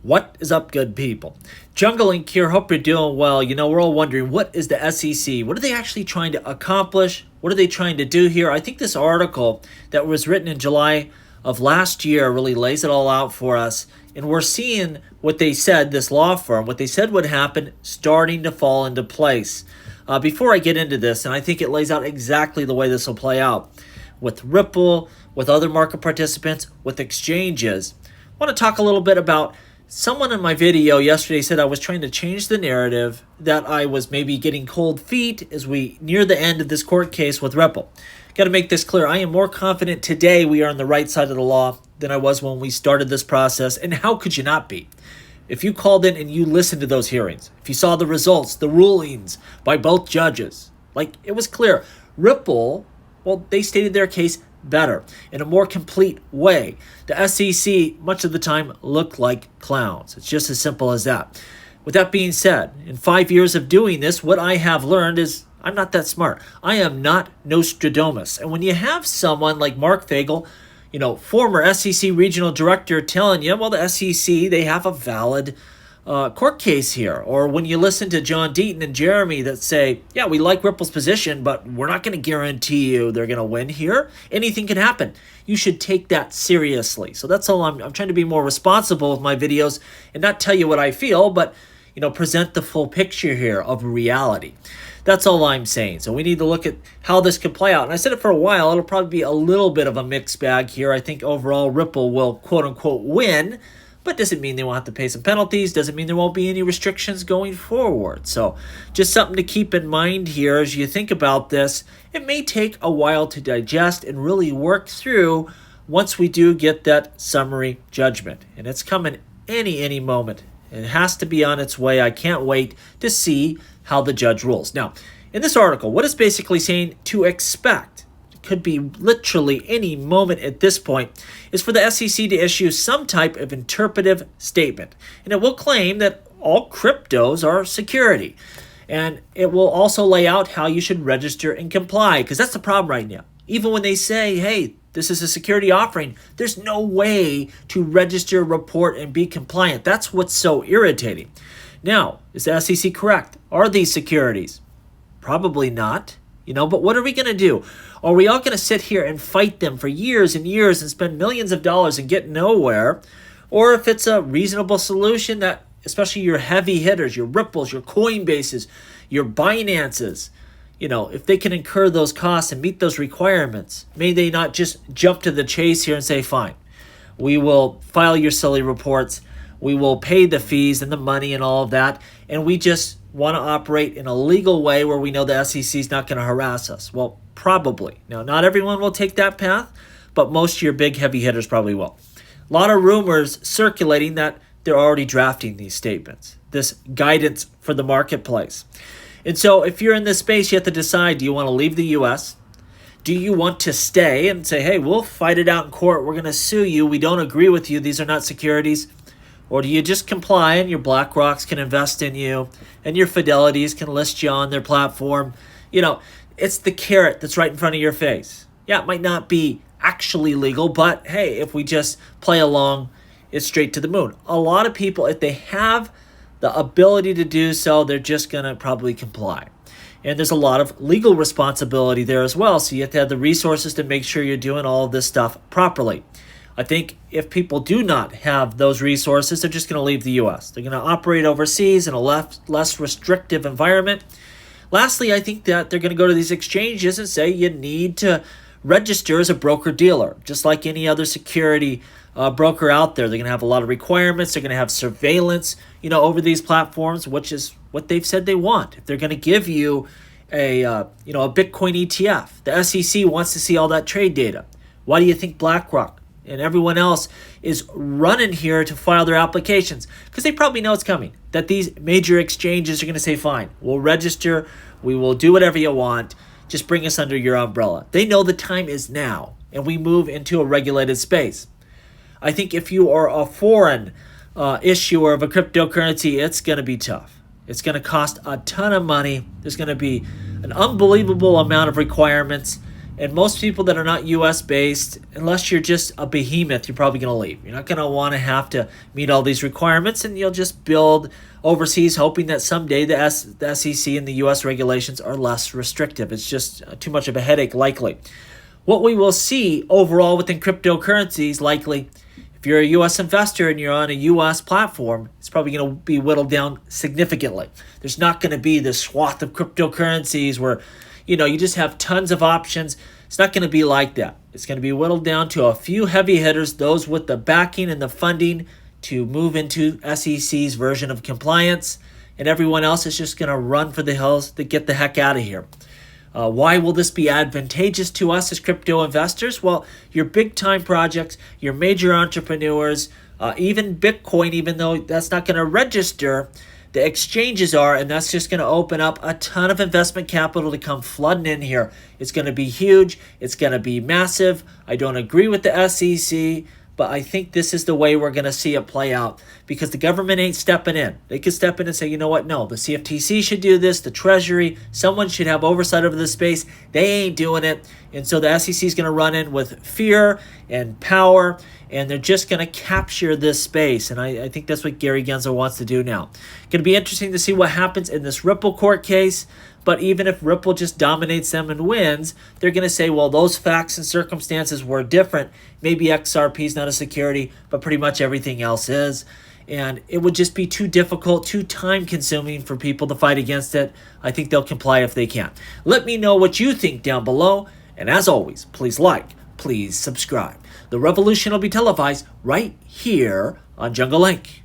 What is up, good people? Jungle Inc. here. Hope you're doing well. We're all wondering, what is the SEC? What are they actually trying to accomplish? What are they trying to do here? I think this article that was written in July of last year really lays it all out for us. And we're seeing what they said, this law firm, what they said would happen, starting to fall into place. Before I get into this, and I think it lays out exactly the way this will play out with Ripple, with other market participants, with exchanges, I want to talk a little bit about someone in my video yesterday said I was trying to change the narrative, that I was maybe getting cold feet as we near the end of this court case with Ripple. Got to make this clear. I am more confident today we are on the right side of the law than I was when we started this process. And how could you not be? If you called in and you listened to those hearings, if you saw the results, the rulings by both judges, it was clear. Ripple, well, they stated their case better, in a more complete way. The SEC, much of the time, look like clowns. It's just as simple as that. With that being said, in 5 years of doing this, what I have learned is I'm not that smart. I am not Nostradamus. And when you have someone like Mark Fagel, former SEC regional director, telling you, well, the SEC, they have a valid court case here. Or when you listen to John Deaton and Jeremy that say, yeah, we like Ripple's position, but we're not going to guarantee you they're going to win here. Anything can happen. You should take that seriously. So that's all. I'm trying to be more responsible with my videos and not tell you what I feel, but present the full picture here of reality. That's all I'm saying. So we need to look at how this could play out. And I said it for a while. It'll probably be a little bit of a mixed bag here. I think overall Ripple will quote unquote win, but doesn't mean they won't have to pay some penalties. Doesn't mean there won't be any restrictions going forward. So just something to keep in mind here as you think about this. It may take a while to digest and really work through once we do get that summary judgment. And it's coming any moment. It has to be on its way. I can't wait to see how the judge rules. Now, in this article, what it's basically saying to expect, could be literally any moment at this point, is for the SEC to issue some type of interpretive statement. And it will claim that all cryptos are security. And it will also lay out how you should register and comply, because that's the problem right now. Even when they say, hey, this is a security offering, there's no way to register, report, and be compliant. That's what's so irritating. Now, is the SEC correct? Are these securities? Probably not. But what are we going to do? Are we all going to sit here and fight them for years and years and spend millions of dollars and get nowhere? Or if it's a reasonable solution that, especially your heavy hitters, your Ripples, your Coinbases, your Binances, if they can incur those costs and meet those requirements, may they not just jump to the chase here and say, fine, we will file your silly reports, we will pay the fees and the money and all of that, and we just want to operate in a legal way where we know the SEC is not going to harass us. Well, probably. Now, not everyone will take that path, but most of your big heavy hitters probably will. A lot of rumors circulating that they're already drafting these statements, this guidance for the marketplace. And so if you're in this space, you have to decide, do you want to leave the U.S.? Do you want to stay and say, hey, we'll fight it out in court. We're going to sue you. We don't agree with you. These are not securities. Or do you just comply and your BlackRocks can invest in you and your Fidelities can list you on their platform? It's the carrot that's right in front of your face. Yeah, it might not be actually legal, but hey, if we just play along, it's straight to the moon. A lot of people, if they have the ability to do so, they're just going to probably comply. And there's a lot of legal responsibility there as well. So you have to have the resources to make sure you're doing all of this stuff properly. I think if people do not have those resources, they're just going to leave the U.S. They're going to operate overseas in a less restrictive environment. Lastly, I think that they're going to go to these exchanges and say you need to register as a broker-dealer, just like any other security broker out there. They're going to have a lot of requirements. They're going to have surveillance, over these platforms, which is what they've said they want. If they're going to give you a Bitcoin ETF, the SEC wants to see all that trade data. Why do you think BlackRock and everyone else is running here to file their applications? Because they probably know it's coming, that these major exchanges are going to say, fine, we'll register, we will do whatever you want, just bring us under your umbrella. They know the time is now, and we move into a regulated space. I think if you are a foreign issuer of a cryptocurrency, it's going to be tough. It's going to cost a ton of money. There's going to be an unbelievable amount of requirements. And most people that are not US based, unless you're just a behemoth, you're probably going to leave. You're not going to want to have to meet all these requirements, and you'll just build overseas hoping that someday the SEC and the US regulations are less restrictive. It's just too much of a headache likely. What we will see overall within cryptocurrencies likely, if you're a US investor and you're on a US platform, it's probably going to be whittled down significantly. There's not going to be this swath of cryptocurrencies where you just have tons of options. It's not going to be like that. It's going to be whittled down to a few heavy hitters, those with the backing and the funding to move into SEC's version of compliance, and everyone else is just going to run for the hills to get the heck out of here. Why will this be advantageous to us as crypto investors? Well, your big-time projects, your major entrepreneurs, even Bitcoin, even though that's not going to register, the exchanges are, and that's just going to open up a ton of investment capital to come flooding in here. It's going to be huge. It's going to be massive. I don't agree with the SEC, but I think this is the way we're going to see it play out because the government ain't stepping in. They could step in and say, you know what? No, the CFTC should do this. The Treasury, someone should have oversight over this space. They ain't doing it. And so the SEC is going to run in with fear and power, and they're just going to capture this space. And I think that's what Gary Gensler wants to do now. Going to be interesting to see what happens in this Ripple court case. But even if Ripple just dominates them and wins, they're going to say, well, those facts and circumstances were different. Maybe XRP is not a security, but pretty much everything else is. And it would just be too difficult, too time-consuming for people to fight against it. I think they'll comply if they can. Let me know what you think down below. And as always, please like, please subscribe. The revolution will be televised right here on Jungle Link.